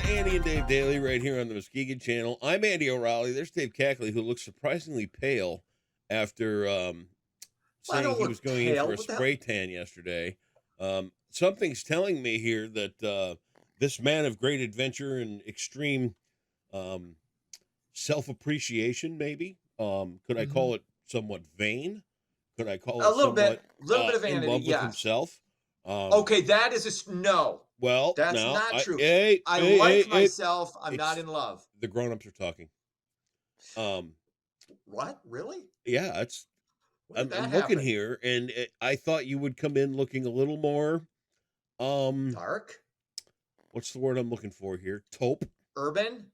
Andy and Dave Daly right here on the Muskegon Channel. I'm Andy O'Reilly. There's Dave Cackley, who looks surprisingly pale after Well, I saying don't he was look going in for pale. a What the hell? spray tan yesterday. Something's telling me here that this man of great adventure and extreme um, self appreciation, maybe, could I Hmm. call it somewhat vain? Could I call A it little bit, somewhat little bit of in vanity, love with yes. himself? Um, Okay, that is uh, no. well, That's now, not true. hey, I hey, hey, like hey, myself. I'm not it's in love. the grown-ups are talking. Um, What? Really? yeah, it's When did I'm that looking happen? here, and I thought you would come in looking a little more, um, Dark? what's the word I'm looking for here? Taupe? Urban?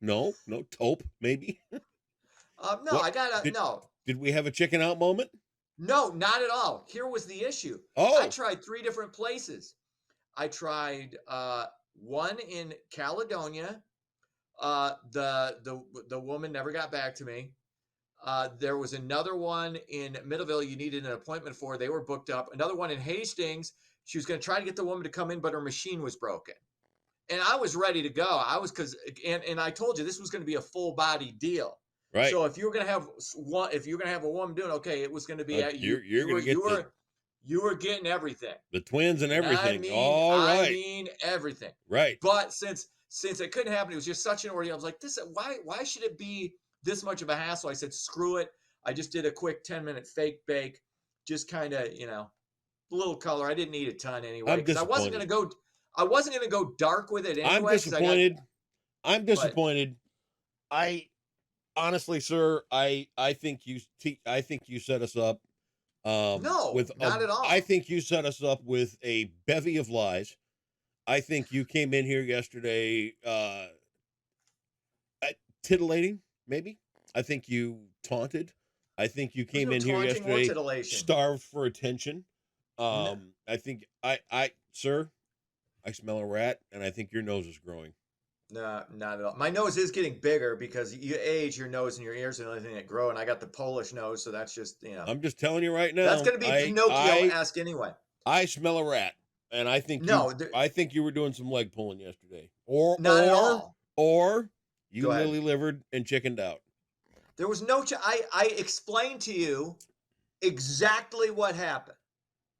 No, taupe, maybe. No, What I gotta did no. did we have a chicken out moment? No, not at all. Here was the issue. I Oh, tried three different places. I tried one in Caledonia. The woman never got back to me. There was another one in Middleville you needed an appointment for. They were booked up. Another one in Hastings. She was going to try to get the woman to come in, but her machine was broken. And I was ready to go. I was because and I told you this was going to be a full body deal. right. So if you were going to have one, if you were going to have a woman doing okay, it was going to be at you. You're gonna get You were getting everything, the twins and and everything. All I right, mean everything. right. But since it couldn't happen, it was just such an ordeal. I was like, this why should it be this much of a hassle? I said, screw it. I just did a quick 10-minute fake bake, just kind of, a little color. I didn't need a ton anyway I'm because disappointed. I wasn't gonna go dark with it I'm anyway because I got disappointed. I'm but disappointed. I honestly, sir, I think you set us up no, with a not at I all. think you set us up with a bevy of lies. I think you came in here yesterday titillating, maybe. I think you taunted. I think you There's came no in here taunting or yesterday titillation. starved for attention. No, I think sir, I smell a rat, and I think your nose is growing. no, not at all. My nose is getting bigger because you age, your nose and your ears are the only thing that grow, and I got the Polish nose, so that's just I'm just telling you right that's now. gonna be Pinocchio-esque anyway. I smell a rat, and No, I think you were doing some leg pulling yesterday, not at all. or you Go ahead. lily livered and chickened out. There was no. I explained to you exactly what happened.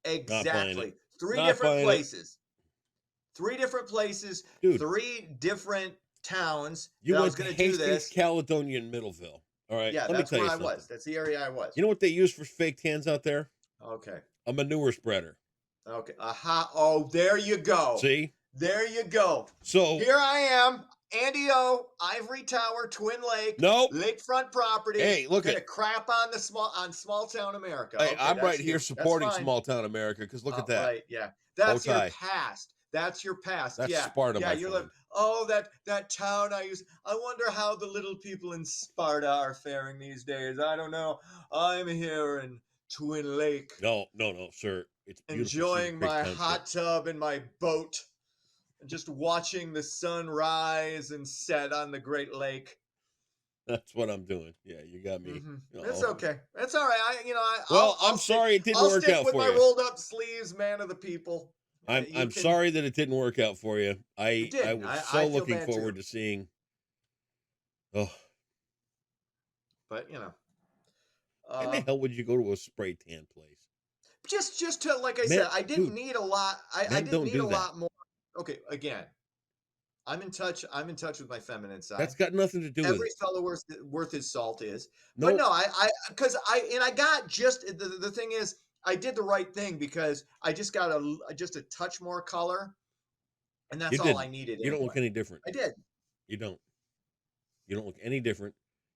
Not buying it. Exactly. Three Not different buying it, places. Three different places. dude. Three different towns You that I went was to going to do Hastings, this. Caledonia, and Middleville. All right, Yeah, let me that's tell where you I something. was. That's the area I was. You know what they use for fake tans out there? Okay. A manure spreader. Okay. Aha. Oh, there you go. See? There you go. So Here I am, Andy O, Ivory Tower, Twin Lake, nope. lakefront property. Hey, look Gonna at. crap on small town America. Hey, Okay, I'm right that's here you. That's supporting fine. small town America because look at that Right, yeah. bow That's your tie. past. That's your past. That's Yeah. Sparta, Yeah, my you're like, friend. oh, that town I used. I wonder how the little people in Sparta are faring these days. I don't know. I'm here in Twin Lake No, sir. It's beautiful Cedar enjoying Creek my Township. hot tub and my boat and just watching the sun rise and set on the Great Lake. That's what I'm doing. Yeah, you got me. It's Oh. okay. It's all right. Well, I'll I'm stick. sorry it didn't I'll work stick out with for my you. rolled up sleeves, man of the people. You I'm can. sorry that it didn't work out for you. It I didn't. was I so feel looking bad too. forward to seeing. Oh, But why in the uh, hell would you go to a spray tan place? just to like I Men, said, I didn't dude, need a lot. I men didn't don't need do a that. lot more. Okay, again, I'm in touch. I'm in touch with my feminine That's side. got nothing to do with Every it. fellow worth his salt is. But Nope, no, because I got just the thing is I did the right thing because I just got just a touch more color, and you that's all I didn't. needed You don't anyway. look any different. I did. You don't. You don't look any different.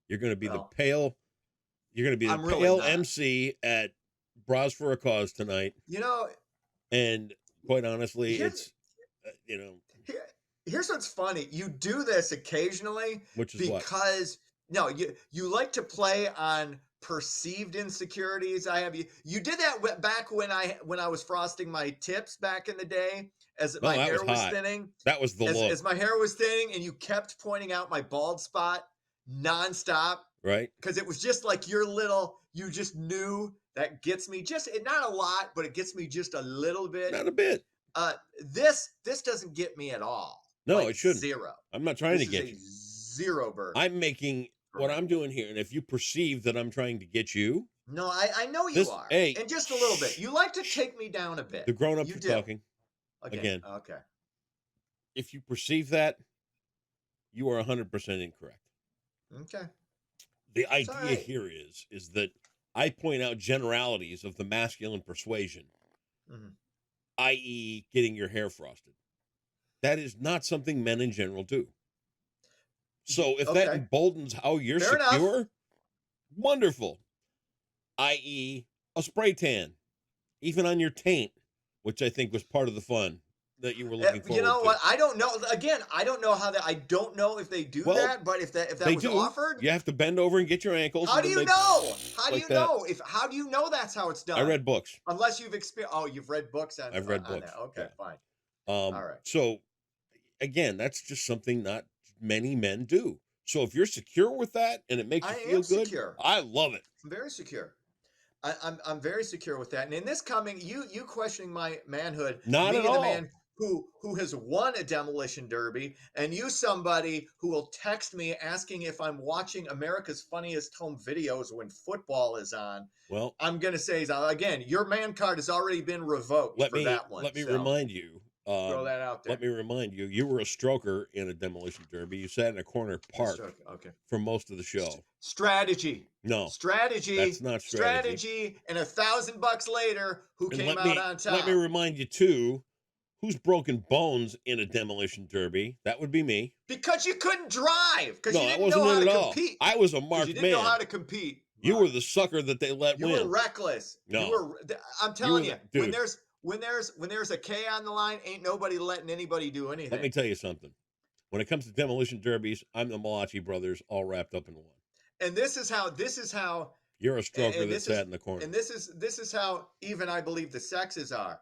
You're going to be the Well, pale. You're going to be the I'm really pale not. MC at Bras for a Cause tonight. You know, And quite honestly, here's it's uh, here, here's what's funny. You do this occasionally which is what. because no, you like to play on perceived insecurities. You did that back when I was frosting my tips back in the day as No, my that was hair was hot. thinning. That was the look, As my hair was thinning, and you kept pointing out my bald spot nonstop right? because it was just like your little. You just knew that gets me just not a lot, but it gets me just a little bit. Not a bit. Uh, this doesn't get me at all. No, Like it shouldn't. zero. I'm not trying This to is get a you. zero burden I'm making for what me. I'm doing here, and if you perceive that I'm trying to get you, No, I know you this are, hey, and just a little bit. You like to shh, take me down a bit. the grown-ups You are do. talking again. Okay. If you perceive that, you are 100% incorrect. Okay. The It's all idea right. here is that I point out generalities of the masculine persuasion, Mhm. i.e., getting your hair frosted. That is not something men in general do. So if that Okay. emboldens how you're Fair enough. secure, wonderful. I.e., a spray tan, even on your taint, which I think was part of the fun that you were looking You forward know to. what? I don't know. Again, I don't know how that. I don't know if they do Well, that, but if that they was do. offered, You have to bend over and get your ankles, how and do then you they know? How do like you that. know? If how do you know that's how it's I done? read books. Unless you've experienced. Oh, you've read books I've read on books. that. Okay, Yeah. fine. All right. So again, that's just something not many men do. So if you're secure with that and it makes I you feel am good, secure. I love it. I'm very secure. I'm very secure with that. And in this coming, you questioning my manhood, Not at me and the all. man who has won a demolition derby, and you somebody who will text me asking if I'm watching America's Funniest Home Videos when football is on. Well, I'm gonna say again, your man card has already been revoked let for me that one. let me So remind you. throw that out Let there. me remind you. You were a stroker in a demolition derby. You sat in a corner park Okay. for most of the show. Strategy. No, that's Strategy, not strategy. strategy, and $1,000 later, who And came out on let me top? remind you too. Who's broken bones in a demolition derby? That would be me. Because you couldn't drive, because No, you that didn't know wasn't how it to at all. compete. I was a Because you marked didn't know how man. to compete. You were Right. the sucker that they let You were win. reckless. No, I'm you were telling you, dude. when there's a K on the line, ain't nobody letting anybody do Let me anything. tell you something. When it comes to demolition derbies, I'm the Malachi brothers all wrapped up in one. And this is how You're a stroker and that this is sat in the corner. and this is how even I believe the sexes are.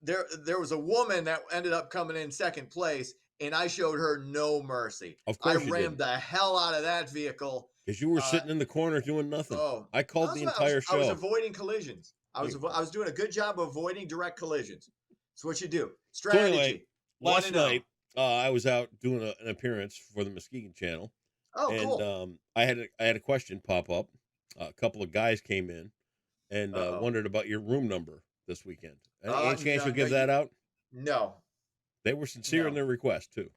There was a woman that ended up coming in second place, and I showed her no mercy. Of I course you rammed didn't, the hell out of that vehicle. because you were Uh, sitting in the corner doing nothing. oh, I called the entire I was show. avoiding collisions. No, you weren't. I was doing a good job of avoiding direct collisions. That's what you do. So anyway, Strategy. One last and oh. night I was out doing an appearance for the Muskegon Channel, Oh, and cool. I had a question pop up. A couple of guys came in and Uh oh. wondered about your room number this weekend. Any chance No, you'll no, give that out? no, They were sincere in no. their request too.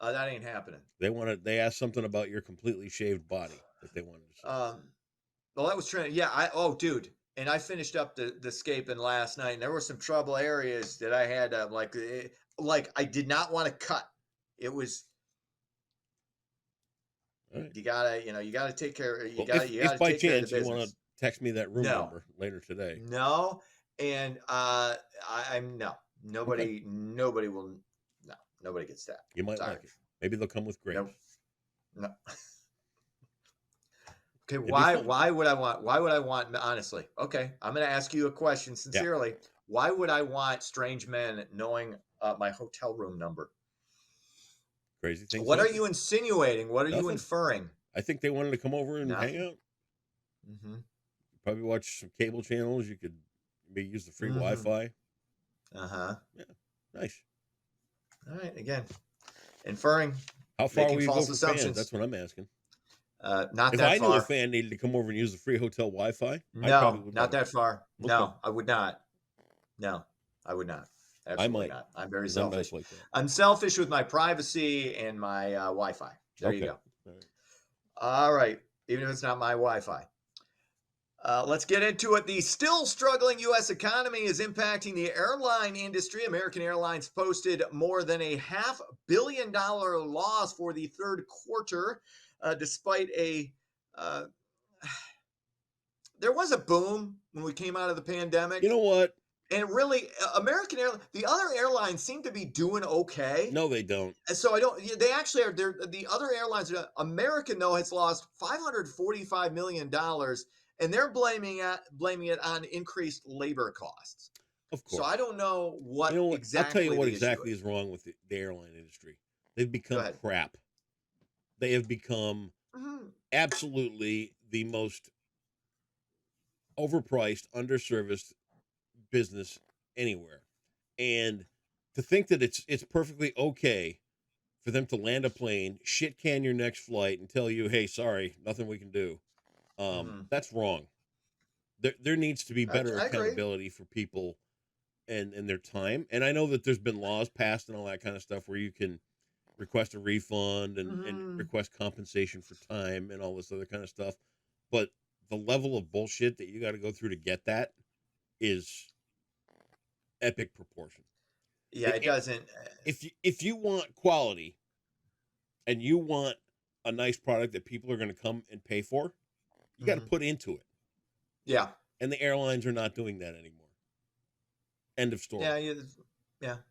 That ain't happening. They asked something about your completely shaved body that they wanted to see. Well, that was training. Yeah, oh, dude, and I finished up the scaping last night, and there were some trouble areas that I had like I did not want to cut. It was All right. you gotta take care. Well, You if gotta by take care of the chance you want to business. text me that room No, number later today, no, and I'm no okay, nobody will no nobody gets that. you might Sorry, like it. Maybe they'll come with grapes. nope, no. Okay, It'd be fun. why would I want honestly? Okay, I'm going to ask you a question Yeah, sincerely. Why would I want strange men knowing my hotel room number? crazy things What are happen. you insinuating? What are you Nothing. inferring? I think they wanted to come over and hang Nothing. out. Mm-hmm. Probably watch some cable channels. You could maybe use the free Mm-hmm. Wi-Fi. Uh-huh. Yeah, nice. All right, again. Inferring, How far making will you go false for fans? assumptions. That's what I'm asking. Not If that I knew a far. fan needed to come over and use the free hotel Wi-Fi, I probably No, would not want that far. to. Okay, No, I would not. No, I would not. I Absolutely might, not. I'm very because I'm selfish. nice like that. I'm selfish with my privacy and my Wi-Fi. There you Okay. go. All right. All right. Even if it's not my Wi-Fi. Let's get into it. The still struggling U.S. economy is impacting the airline industry. American Airlines posted more than a $500 million loss for the third quarter, despite a there was a boom when we came out of the You pandemic. know what? And really, American Airlines, the other airlines seem to be doing okay. No, they don't. And so I don't. They actually are. The other airlines. American though has lost $545 million, and they're blaming it on increased labor costs. Of So course. I don't know You what know what? I'll tell you exactly what the issue exactly is. is wrong with the airline industry. They've Go become ahead. crap. They have become Mhm. absolutely the most overpriced, underserviced business anywhere. And to think that it's perfectly okay for them to land a plane, shit can your next flight, and tell you, "Hey, sorry, nothing we can do." Hmm. That's wrong. There needs to be better I agree. accountability for people and their time. And I know that there's been laws passed and all that kind of stuff where you can request a refund and Hmm. request compensation for time and all this other kind of stuff. But the level of bullshit that you got to go through to get that is epic proportion. Yeah, it doesn't. If you want quality and you want a nice product that people are going to come and pay for, you got to Mhm. put into it. Yeah, And the airlines are not doing that anymore. End of yeah, story. yeah.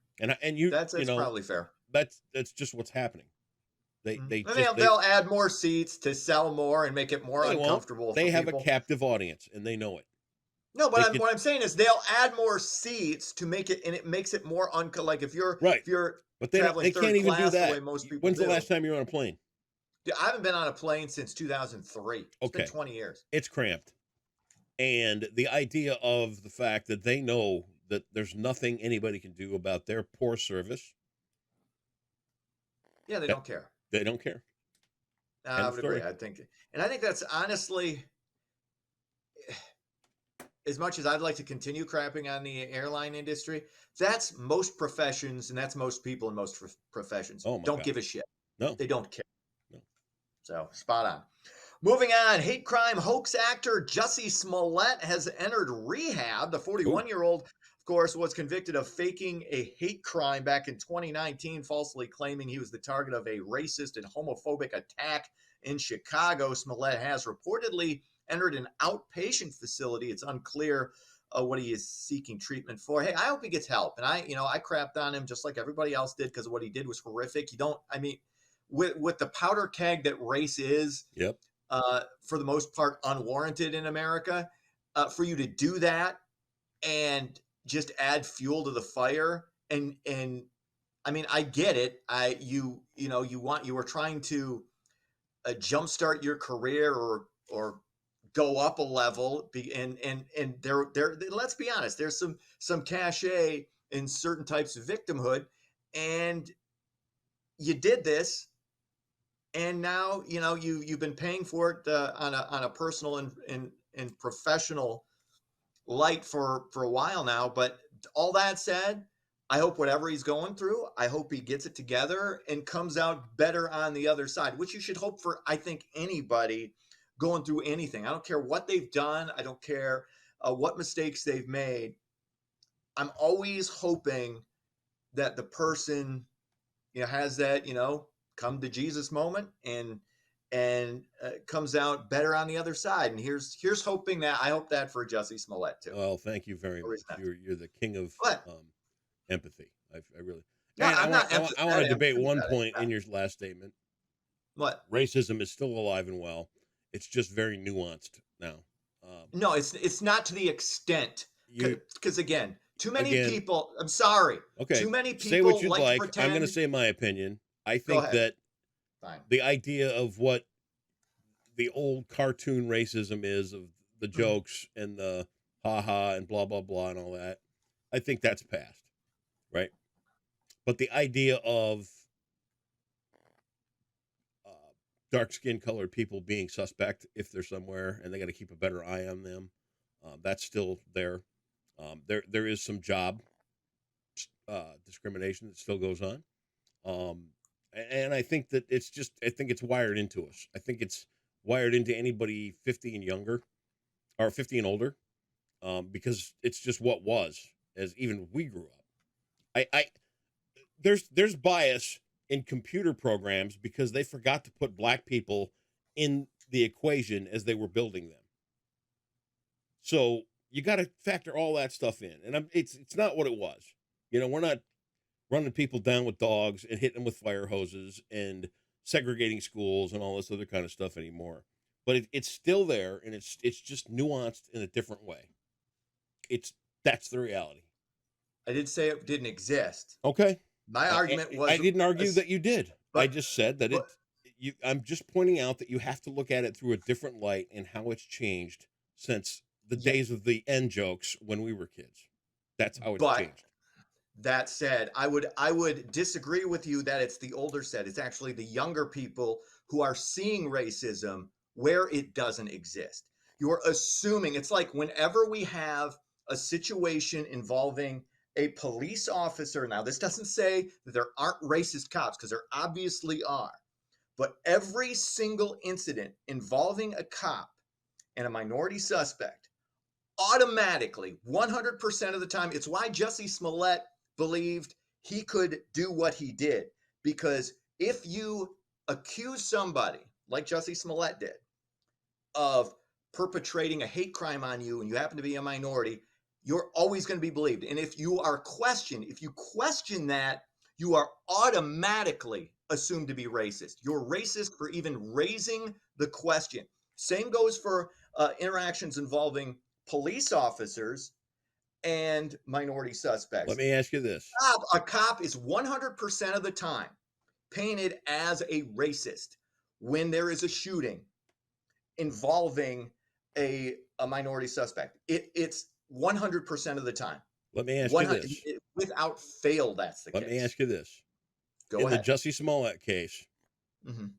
And you That's probably fair. that's just what's happening. They Mhm. they And just they'll add more seats to sell more and make it more they won't. uncomfortable for They have a people. captive audience and they know it. No, but They can what I'm saying is they'll add more seats to make it, and it makes it more like right, if you're but traveling they can't third even do class the way that. most people When's the do. last time you were on a plane? Dude, I haven't been on a plane since 2003. It's been Okay, 20 years. it's cramped. And the idea of the fact that they know that there's nothing anybody can do about their poor service, Yeah, they that don't care. they don't care. End I of would agree. story. And I think that's honestly, as much as I'd like to continue crapping on the airline industry, that's most professions and that's most people in most professions Oh my don't god. give a shit. No. They don't care. No. So spot on. Moving on, hate crime hoax actor Jussie Smollett has entered rehab. The Ooh. 41-year-old, of course, was convicted of faking a hate crime back in 2019, falsely claiming he was the target of a racist and homophobic attack in Chicago. Smollett has reportedly entered an outpatient facility. It's unclear what he is seeking treatment for. Hey, I hope he gets help. And I crapped on him just like everybody else did because what he did was horrific. You don't, I mean, with the powder keg that race is, Yep. for the most part, unwarranted in America. For you to do that and just add fuel to the fire, and I mean, I get it. You were trying to jumpstart your career or go up a level, and there. Let's be honest. There's some cachet in certain types of victimhood, and you did this and now you've been paying for it on a personal and professional light for a while now. But all that said, I hope whatever he's going through, I hope he gets it together and comes out better on the other side, which you should hope for. I think anybody going through anything, I don't care what they've done, I don't care what mistakes they've made, I'm always hoping that the person has that come to Jesus moment and comes out better on the other side. And here's hoping that I hope that for Jussie Smollett too. Well, thank you very Or much. respect. You're the king of But empathy. I really. no, And I'm not I want to debate one empathetic. point in your last statement. What? Racism is still alive and well. It's just very nuanced now. Um, No, it's not to the extent you because again, too many again, people. I'm sorry. okay. Too many Say what people you'd like to like. I'm going to pretend. say my opinion. I Go think ahead. that Fine. the idea of what the old cartoon racism is of the Mhm. jokes and the ha ha and blah blah blah and all that, I think that's past, right? But the idea of uh, dark skin colored people being suspect if they're somewhere and they got to keep a better eye on them, that's still there. There is some job discrimination that still goes on. Um, and I think that I think it's wired into us. I think it's wired into anybody 50 and younger or 50 and older, because it's just what was as even we grew up. I there's bias in computer programs because they forgot to put black people in the equation as they were building them. So you got to factor all that stuff in, and it's not what it was. We're not running people down with dogs and hitting them with fire hoses and segregating schools and all this other kind of stuff anymore. But it's still there, and it's just nuanced in a different way. It's That's the reality. I did say it didn't exist. Okay, My argument I was, didn't argue that you did. I but just said that but I'm just pointing out that you have to look at it through a different light and how it's changed since the yeah, days of the end jokes when we were kids. That's how it's but changed. That said, I would disagree with you that it's the older set. It's actually the younger people who are seeing racism where it doesn't exist. You're assuming it's like whenever we have a situation involving a police officer. Now, this doesn't say that there aren't racist cops because there obviously are. But every single incident involving a cop and a minority suspect, automatically, 100% of the time, it's why Jussie Smollett believed he could do what he did. Because if you accuse somebody, like Jussie Smollett did, of perpetrating a hate crime on you and you happen to be a minority, you're always going to be believed. And if you question that, you are automatically assumed to be racist. You're racist for even raising the question. Same goes for interactions involving police officers and minority Let suspects. me ask you this. A cop is 100% of the time painted as a racist when there is a shooting involving a minority suspect. It's 100% of the time. Let me ask you this. Without fail, that's the Let case. me ask you this. Go In ahead. the Jussie Smollett case, Mhm.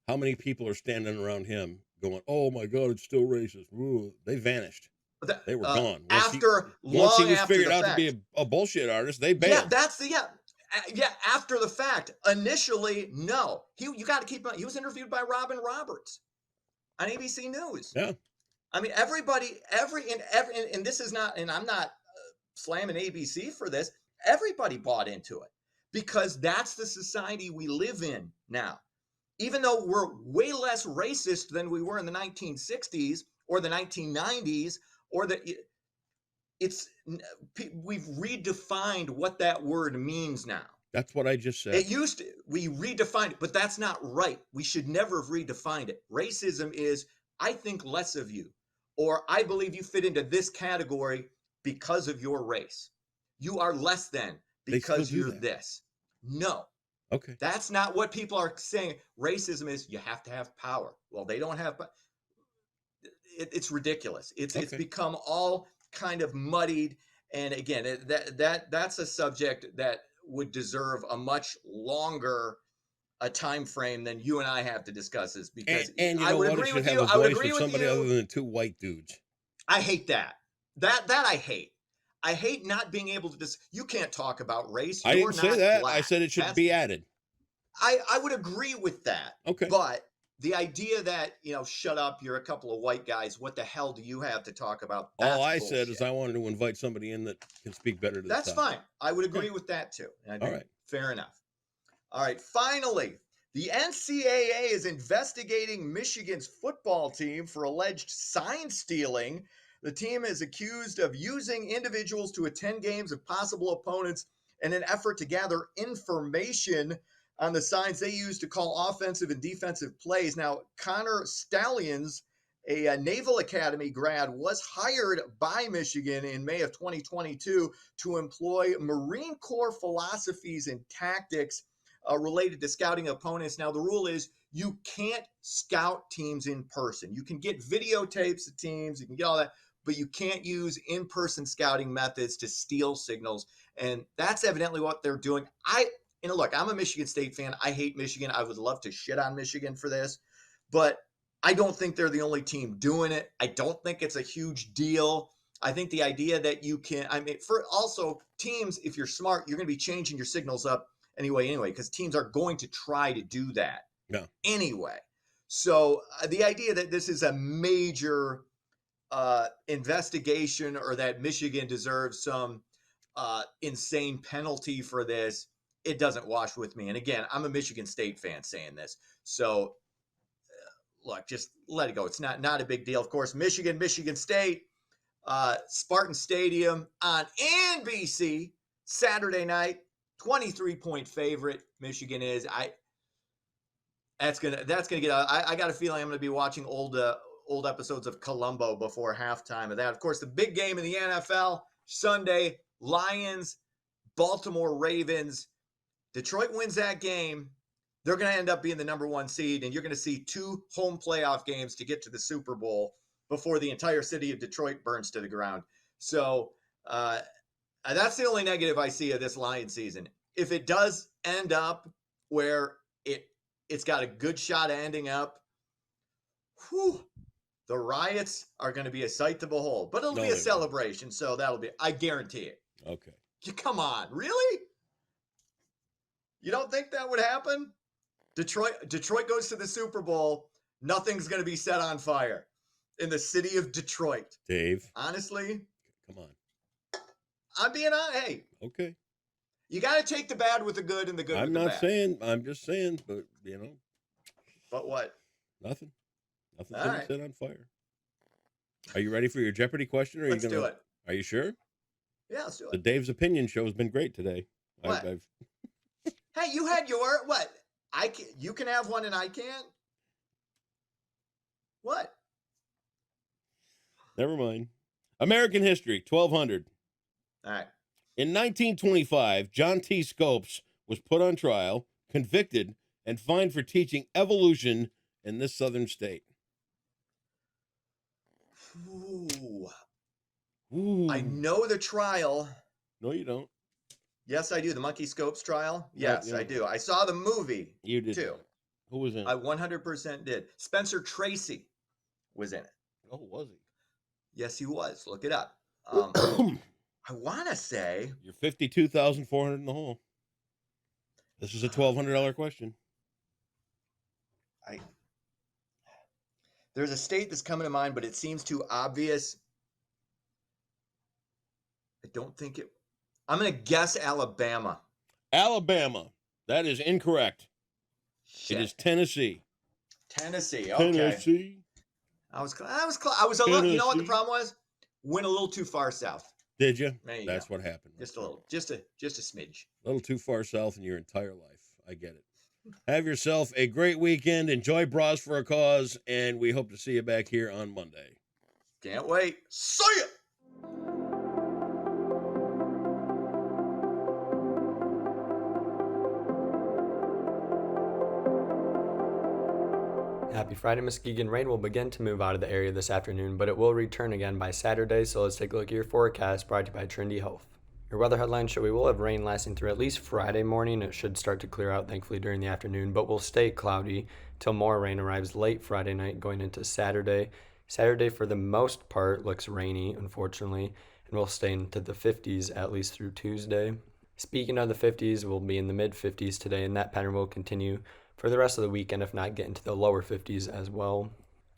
how many people are standing around him going, "Oh my God, it's still racist"? Ooh, they vanished. They were gone. Once he Long was after figured the out to fact. be a bullshit artist, they Yeah, bailed. that's the yeah. After the fact, initially, no. You got to keep. He was interviewed by Robin Roberts on ABC News. Yeah. I mean, everybody, and this is not, and I'm not slamming ABC for this. Everybody bought into it because that's the society we live in now. Even though we're way less racist than we were in the 1960s or the 1990s, or it's we've redefined what that word means now. That's what I just said. It used to, we redefined it, but that's not right. We should never have redefined it. Racism is, I think less of you, or I believe you fit into this category because of your race. You are less than They still because do you're that. this. No, Okay. that's not what people are saying. Racism is you have to have power. Well, they don't have. It's ridiculous. It's Okay. become all kind of muddied. And again, that's a subject that would deserve a much longer a time frame than you and I have to discuss this, because And you I know would what? It agree should with have you. a I would voice agree of with somebody other you. than two white dudes. I hate that. That I hate. I hate not being able to you can't talk about race. I You're didn't say not that. black. I said it should That's be added. I would agree with that. Okay. But the idea that, shut up, you're a couple of white guys, what the hell do you have to talk about? That's All I bullshit. said is I wanted to invite somebody in that can speak better to the That's topic. fine. I would agree with that too. I think, All right. fair enough. All right. Finally, the NCAA is investigating Michigan's football team for alleged sign stealing. The team is accused of using individuals to attend games of possible opponents in an effort to gather information on the signs they use to call offensive and defensive plays. Now, Connor Stallions, a Naval Academy grad, was hired by Michigan in May of 2022 to employ Marine Corps philosophies and tactics related to scouting opponents. Now, the rule is you can't scout teams in person. You can get videotapes of teams, you can get all that, but you can't use in-person scouting methods to steal signals. And that's evidently what they're doing. Look, I'm a Michigan State fan. I hate Michigan. I would love to shit on Michigan for this, but I don't think they're the only team doing it. I don't think it's a huge deal. I think the idea that you can, for also teams, if you're smart, you're going to be changing your signals up anyway, because teams are going to try to do that anyway. So the idea that this is a major investigation, or that Michigan deserves some insane penalty for this, it doesn't wash with me. And again, I'm a Michigan State fan saying this. So look, just let it go. It's not a big deal. Of course, Michigan State, Spartan Stadium on NBC Saturday night, 23-point favorite. Michigan is. That's gonna get. I got a feeling I'm gonna be watching old episodes of Columbo before halftime of that. Of course, the big game in the NFL Sunday: Lions, Baltimore Ravens. Detroit wins that game, they're going to end up being the number one seed, and you're going to see 2 home playoff games to get to the Super Bowl before the entire city of Detroit burns to the ground. So That's the only negative I see of this lion season. If it does end up where it's got a good shot at ending up, whew, the riots are going to be a sight to behold. But it'll No, be they a won't. celebration, so that'll be. I guarantee it. Okay. Come on, really? You don't think that would happen? Detroit goes to the Super Bowl. Nothing's going to be set on fire in the city of Detroit. Dave, Honestly, come on. I'm being on. Hey, Okay. you got to take the bad with the good and the good I'm with the not bad. saying, I'm just saying, but, But what? nothing. Nothing's All going right. to set on fire. Are you ready for your Jeopardy question? Or Let's are you do gonna, it. Are you sure? Yeah, let's do The it. Dave's Opinion show has been great today. What? Hey, you had your what? You can have one and I can't. What? Never mind. American history, 1200. All right. In 1925, John T. Scopes was put on trial, convicted, and fined for teaching evolution in this southern state. Ooh. Ooh. I know the trial. No, you don't. Yes, I do. The Monkey Scopes trial. Yes, yeah. I do. I saw the movie. You did. Too. Who was in it? I 100% did. Spencer Tracy was in it. Oh, was he? Yes, he was. Look it up. I want to say You're 52,400 in the hole. This is a $1,200 question. There's a state that's coming to mind, but it seems too obvious. I don't think it. I'm going to guess Alabama. Alabama. That is incorrect. Shit. It is Tennessee. Tennessee. Okay. Tennessee. I was a little. You know what the Tennessee. problem was? Went a little too far south. Did you? There you That's go. what happened. Just a little. Just a smidge. A little too far south in your entire life. I get it. Have yourself a great weekend. Enjoy Bras for a Cause, and we hope to see you back here on Monday. Can't wait. See ya. Happy Friday, Muskegon. Rain will begin to move out of the area this afternoon, but it will return again by Saturday, so let's take a look at your forecast brought to you by Trinity Health. Your weather headlines show we will have rain lasting through at least Friday morning. It should start to clear out, thankfully, during the afternoon, but will stay cloudy till more rain arrives late Friday night going into Saturday. Saturday, for the most part, looks rainy, unfortunately, and will stay into the 50s at least through Tuesday. Speaking of the 50s, we'll be in the mid-50s today, and that pattern will continue for the rest of the weekend, if not get into the lower 50s as well.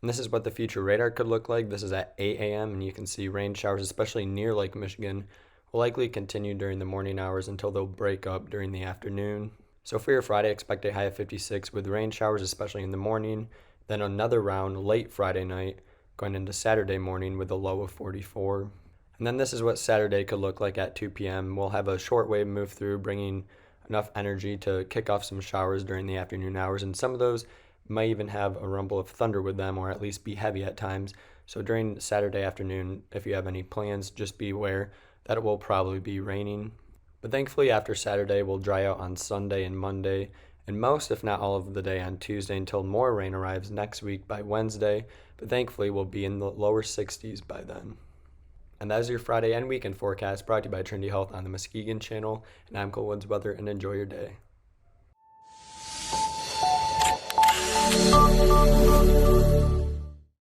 And this is what the future radar could look like. This is at 8 a.m., and you can see rain showers, especially near Lake Michigan, will likely continue during the morning hours until they'll break up during the afternoon. So for your Friday, expect a high of 56 with rain showers, especially in the morning. Then another round late Friday night, going into Saturday morning with a low of 44. And then this is what Saturday could look like at 2 p.m. We'll have a short wave move through, bringing enough energy to kick off some showers during the afternoon hours, and some of those might even have a rumble of thunder with them, or at least be heavy at times. So during Saturday afternoon, if you have any plans, just be aware that it will probably be raining. But thankfully after Saturday, we'll dry out on Sunday and Monday, and most, if not all of the day on Tuesday, until more rain arrives next week by Wednesday, but thankfully we'll be in the lower 60s by then. And that is your Friday and weekend forecast brought to you by Trinity Health on the Muskegon channel. And I'm Cole Woods Weather, and enjoy your day.